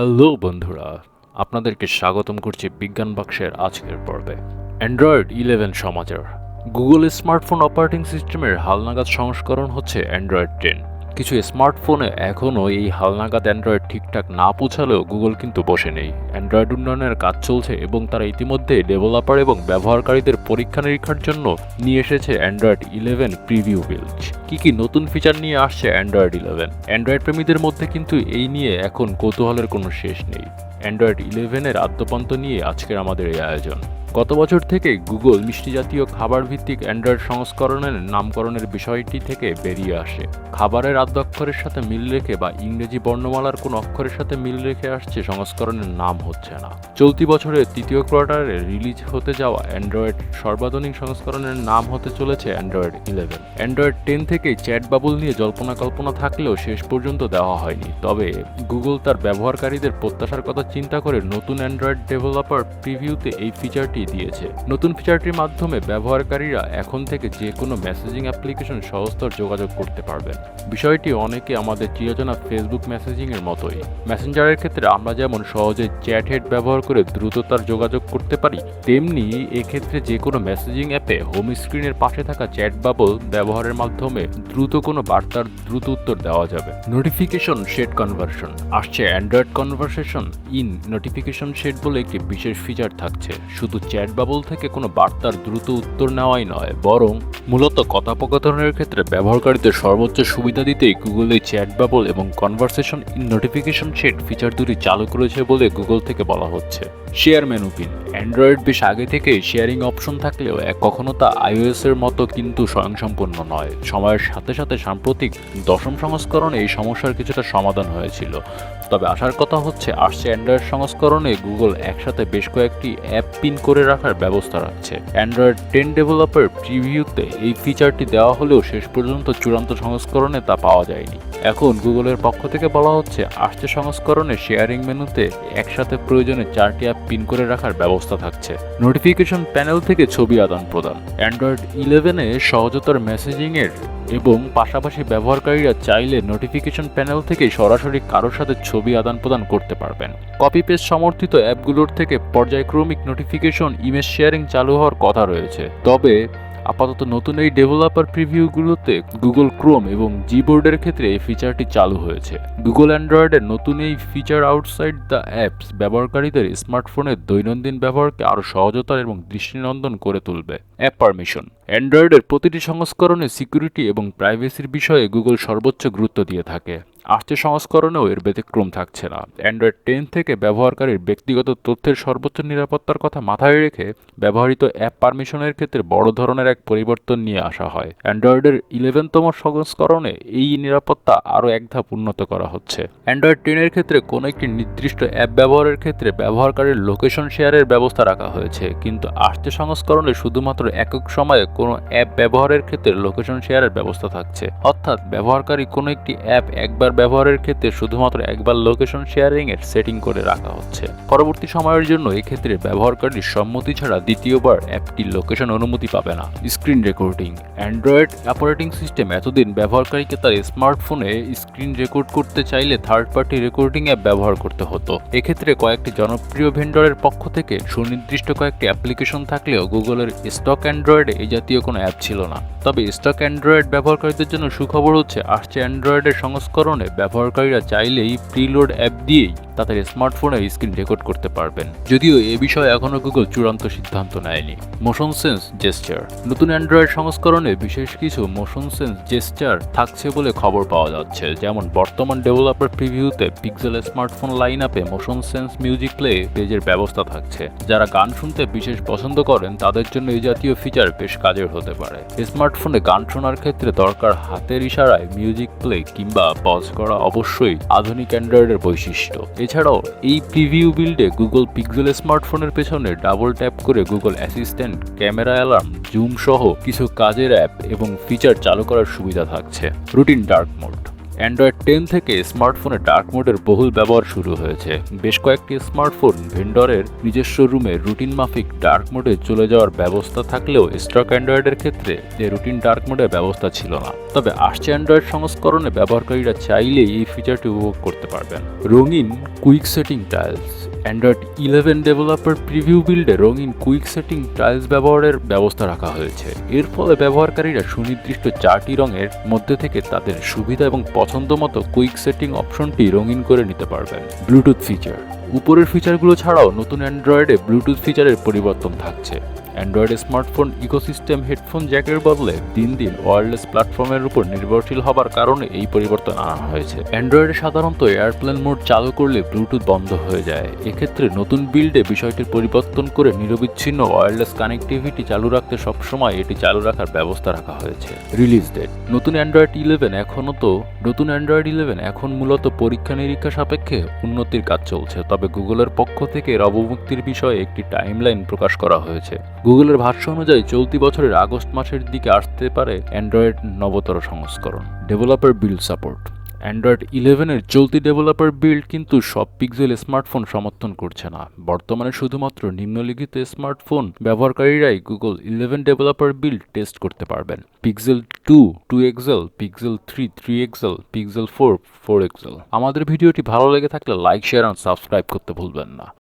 Hello বন্ধুরা, আপনাদেরকে স্বাগতম করছি বিজ্ঞান বাক্সের আজকের পর্বে। অ্যান্ড্রয়েড 11 সমাচার। গুগল স্মার্টফোন অপারেটিং সিস্টেমের হালনাগাদ সংস্করণ হচ্ছে অ্যান্ড্রয়েড 10। কিছু স্মার্টফোনে এখনও এই হালনাগাদ অ্যান্ড্রয়েড ঠিকঠাক না পৌঁছালেও গুগল কিন্তু বসে নেই। অ্যান্ড্রয়েড উন্নয়নের কাজ চলছে এবং তারা ইতিমধ্যে ডেভেলপার এবং ব্যবহারকারীদের পরীক্ষা নিরীক্ষার জন্য নিয়ে এসেছে অ্যান্ড্রয়েড 11 প্রিভিউ বিল্ড। কি নতুন ফিচার নিয়ে আসছে অ্যান্ড্রয়েড 11? অ্যান্ড্রয়েড প্রেমীদের মধ্যে কিন্তু এই নিয়ে এখন কৌতূহলের কোনো শেষ নেই। অ্যান্ড্রয়েড 11-এর আদ্যপান্ত নিয়ে আজকের আমাদের এই আয়োজন। গত বছর থেকে গুগল মিষ্টি জাতীয় খাবার ভিত্তিক অ্যান্ড্রয়েড সংস্করণের নামকরণের বিষয়টি থেকে বেরিয়ে আসে। খাবারের আদ্যাক্ষরের সাথে মিল রেখে বা ইংরেজি বর্ণমালার কোন অক্ষরের সাথে মিল রেখে আসছে সংস্করণের নাম হচ্ছে না। চলতি বছরের তৃতীয় কোয়ার্টারে রিলিজ হতে যাওয়া অ্যান্ড্রয়েড সর্বাধুনিক সংস্করণের নাম হতে চলেছে অ্যান্ড্রয়েড 11। অ্যান্ড্রয়েড 10 থেকেই চ্যাট বাবল নিয়ে জল্পনা কল্পনা থাকলেও শেষ পর্যন্ত দেওয়া হয়নি। তবে গুগল তার ব্যবহারকারীদের প্রত্যাশার কথা চিন্তা করে নতুন অ্যান্ড্রয়েড ডেভেলপার প্রিভিউতে এই ফিচারটি দিয়েছে। নতুন ফিচারটির মাধ্যমে ব্যবহারকারীরা এখন থেকে যে কোনো মেসেজিং অ্যাপ্লিকেশন সহজতর যোগাযোগ করতে পারবেন। বিষয়টি অনেকে আমাদের চিরচেনা ফেসবুক মেসেজিং এর মতোই। মেসেঞ্জারের ক্ষেত্রে আমরা যেমন সহজে চ্যাট হেড ব্যবহার করে দ্রুততার যোগাযোগ করতে পারি, তেমনি এক্ষেত্রে যে কোনো মেসেজিং অ্যাপে হোম স্ক্রিনের পাশে থাকা চ্যাট বাবল ব্যবহারের মাধ্যমে দ্রুত কোনো বার্তার দ্রুত উত্তর দেওয়া যাবে। নোটিফিকেশন শেড কনভার্সন আসছে। Android conversation in notification shade বলে একটি বিশেষ ফিচার থাকছে। শুধু চ্যাট বাবল থেকে কোনো বার্তার দ্রুত উত্তর নেওয়াই নয়, বরং মূলত কথোপকথনের ক্ষেত্রে ব্যবহারকারীদের সর্বোচ্চ সুবিধা দিতেই গুগল এই চ্যাট বাবল এবং conversation in notification shade feature দুটি চালু করেছে বলে গুগল থেকে বলা হচ্ছে। Share menu pin. অ্যান্ড্রয়েড বেশ আগে থেকে শেয়ারিং অপশন থাকলেও কখনো তা iOS এর মতো কিন্তু স্বয়ংসম্পূর্ণ নয়। সময়ের সাথে সাথে সাম্প্রতিক 10ম সংস্করণে এই সমস্যার কিছুটা সমাধান হয়েছিল। তবে আসার কথা হচ্ছে আসছে অ্যান্ড্রয়েড সংস্করণে গুগল একসাথে বেশ কয়েকটি অ্যাপ পিন করে রাখার ব্যবস্থা রাখছে। অ্যান্ড্রয়েড 10 ডেভেলপার প্রিভিউতে এই ফিচারটি দেওয়া হলেও শেষ পর্যন্ত চূড়ান্ত সংস্করণে তা পাওয়া যায়নি। এখন গুগলের পক্ষ থেকে বলা হচ্ছে আসছে সংস্করণে শেয়ারিং মেনুতে একসাথে প্রয়োজনে 4টি অ্যাপ পিন করে রাখার ব্যবস্থা থাকছে। নোটিফিকেশন প্যানেল থেকে ছবি আদান প্রদান। অ্যান্ড্রয়েড 11-এ সহজতর মেসেজিংয়ের এবং পাশাপাশি ব্যবহারকারীরা চাইলে নোটিফিকেশন প্যানেল থেকে সরাসরি কারোর সাথে ছবি আদান প্রদান করতে পারবেন। কপি পেস্ট সমর্থিত অ্যাপগুলোর থেকে পর্যায়ক্রমিক নোটিফিকেশন ইমেজ শেয়ারিং চালু হওয়ার কথা রয়েছে। তবে আপাতত নতুন এই ডেভেলপার প্রিভিউগুলোতে গুগল ক্রোম এবং জিবোর্ডের ক্ষেত্রে এই ফিচারটি চালু হয়েছে। গুগল অ্যান্ড্রয়েডের নতুন এই ফিচার আউটসাইড দ্য অ্যাপস ব্যবহারকারীদের স্মার্টফোনের দৈনন্দিন ব্যবহারকে আরও সহজতর এবং দৃষ্টিনন্দন করে তুলবে। App permission. অ্যান্ড্রয়েডের প্রতিটি সংস্করণে সিকিউরিটি এবং প্রাইভেসির বিষয়ে গুগল সর্বোচ্চ গুরুত্ব দিয়ে থাকে। আসছে সংস্করণেও এর ব্যতিক্রম থাকছে না। অ্যান্ড্রয়েড 10 থেকে ব্যবহারকারীর ব্যক্তিগত তথ্যের সর্বোচ্চ নিরাপত্তার কথা মাথায় রেখে ব্যবহৃত অ্যাপ পারমিশনের ক্ষেত্রে বড় ধরনের এক পরিবর্তন নিয়ে আসা হয়। অ্যান্ড্রয়েডের 11তম সংস্করণে এই নিরাপত্তা আরও এক ধাপ উন্নত করা হচ্ছে। অ্যান্ড্রয়েড 10-এর ক্ষেত্রে কোনো একটি নির্দিষ্ট অ্যাপ ব্যবহারের ক্ষেত্রে ব্যবহারকারীর লোকেশন শেয়ারের ব্যবস্থা রাখা হয়েছে, কিন্তু আসছে সংস্করণে শুধুমাত্র একক সময়ে কোনো অ্যাপ ব্যবহারের ক্ষেত্রে লোকেশন শেয়ারের ব্যবস্থা থাকছে। অর্থাৎ ব্যবহারকারী কোনো একটি অ্যাপ একবার ব্যবহারের ক্ষেত্রে শুধুমাত্র একবার লোকেশন শেয়ারিং এর সেটিং করে রাখা হচ্ছে। পরবর্তী সময়ের জন্য এক্ষেত্রে ব্যবহারকারীর সম্মতি ছাড়া দ্বিতীয়বার অ্যাপটি লোকেশন অনুমতি পাবে না। Screen recording. Android operating system এতদিন ব্যবহারকারীকে তার স্মার্টফোনে স্ক্রিন রেকর্ড করতে চাইলে থার্ড পার্টি রেকর্ডিং অ্যাপ ব্যবহার করতে হতো। এক্ষেত্রে কয়েকটি জনপ্রিয় ভেন্ডরের পক্ষ থেকে সুনির্দিষ্ট কয়েকটি অ্যাপ্লিকেশন থাকলেও গুগলের স্টক অ্যান্ড্রয়েডে এই জাতীয় কোনো অ্যাপ ছিল না। তবে স্টক অ্যান্ড্রয়েড ব্যবহারকারীদের জন্য সুখবর হচ্ছে আসছে অ্যান্ড্রয়েডের সংস্করণে ব্যবহারকারীরা চাইলেই প্রিলোড অ্যাপ দিয়েই তাদের স্মার্টফোনে স্ক্রিন রেকর্ড করতে পারবেন। যদিও এ বিষয়ে এখনও গুগল চূড়ান্ত সিদ্ধান্ত নেয়নি। Motion sense gesture. নতুন অ্যান্ড্রয়েড সংস্করণে বিশেষ কিছু মোশন সেন্স জেস্চার থাকছে বলে খবর পাওয়া যাচ্ছে। যেমন বর্তমান ডেভেলপার প্রিভিউতে পিক্সেল স্মার্টফোন লাইন আপে মোশন সেন্স মিউজিক প্লে পেজের ব্যবস্থা থাকছে। যারা গান শুনতে বিশেষ পছন্দ করেন তাদের জন্য এই জাতীয় ফিচার বেশ কাজের হতে পারে। স্মার্টফোনে গান শোনার ক্ষেত্রে দরকার হাতের ইশারায় মিউজিক প্লে কিংবা পজ করা অবশ্যই আধুনিক অ্যান্ড্রয়েডের বৈশিষ্ট্য। এছাড়াও এই প্রিভিউ বিল্ডে গুগল পিক্সেল স্মার্টফোনের পেছনে ডাবল ট্যাপ করে Google assistant, camera alarm, zoom সহ কিছু কাজের অ্যাপ এবং ফিচার চালু করার সুবিধা থাকছে। Routine dark mode. অ্যান্ড্রয়েড 10 থেকে স্মার্টফোনে ডার্ক মোডের বহুল ব্যবহার শুরু হয়েছে। বেশ কয়েকটি স্মার্টফোন ভেন্ডরের নিজস্ব রুমে রুটিন মাফিক ডার্ক মোডে চলে যাওয়ার ব্যবস্থা থাকলেও স্টক অ্যান্ড্রয়েডের ক্ষেত্রে এই রুটিন ডার্ক মোডের ব্যবস্থা ছিল না। তবে আসছে অ্যান্ড্রয়েড সংস্করণে ব্যবহারকারীরা চাইলেই এই ফিচারটি উপভোগ করতে পারবেন। রঙিন quick setting tiles. Android 11 developer preview বিল্ডে রঙিন কুইক সেটিং টাইলস ব্যবহারের ব্যবস্থা রাখা হয়েছে। এর ফলে ব্যবহারকারীরা সুনির্দিষ্ট 4টি রঙের মধ্যে থেকে তাদের সুবিধা এবং পছন্দ মতো কুইক সেটিং অপশনটি রঙিন করে নিতে পারবেন। Bluetooth feature. উপরের ফিচারগুলো ছাড়াও নতুন অ্যান্ড্রয়েডে ব্লুটুথ ফিচারের পরিবর্তন থাকছে। অ্যান্ড্রয়েড স্মার্টফোন ইকোসিস্টেম হেডফোন জ্যাকের বদলে দিন দিন ওয়্যারলেস প্ল্যাটফর্মের উপর নির্ভরশীল হবার কারণে এই পরিবর্তন আনা হয়েছে। অ্যান্ড্রয়েডে সাধারণত এয়ারপ্লেন মোড চালু করলে ব্লুটুথ বন্ধ হয়ে যায়। এক্ষেত্রে নতুন বিল্ডে বিষয়টির পরিবর্তন করে নিরবিচ্ছিন্ন ওয়্যারলেস কানেক্টিভিটি চালু রাখতে সবসময় এটি চালু রাখার ব্যবস্থা রাখা হয়েছে। Release date. নতুন অ্যান্ড্রয়েড 11 এখন মূলত পরীক্ষা নিরীক্ষা সাপেক্ষে উন্নতির কাজ চলছে। তবে গুগলের পক্ষ থেকে এর অবমুক্তির বিষয়ে একটি টাইমলাইন প্রকাশ করা হয়েছে। গুগলের ভাষ্য অনুযায়ী চলতি বছরের আগস্ট মাসের দিকে আসতে পারে অ্যান্ড্রয়েড নবতর সংস্করণ। Developer build support. অ্যান্ড্রয়েড 11-এর চলতি ডেভেলপার বিল্ড কিন্তু সব পিক্সেল স্মার্টফোন সমর্থন করছে না। বর্তমানে শুধুমাত্র নিম্নলিখিত স্মার্টফোন ব্যবহারকারীরাই গুগল 11 ডেভেলপার বিল্ড টেস্ট করতে পারবেন: pixel 2 2XL, pixel 3 3XL, pixel 4 4XL। আমাদের ভিডিওটি ভালো লেগে থাকলে লাইক, শেয়ার এবং সাবস্ক্রাইব করতে ভুলবেন না।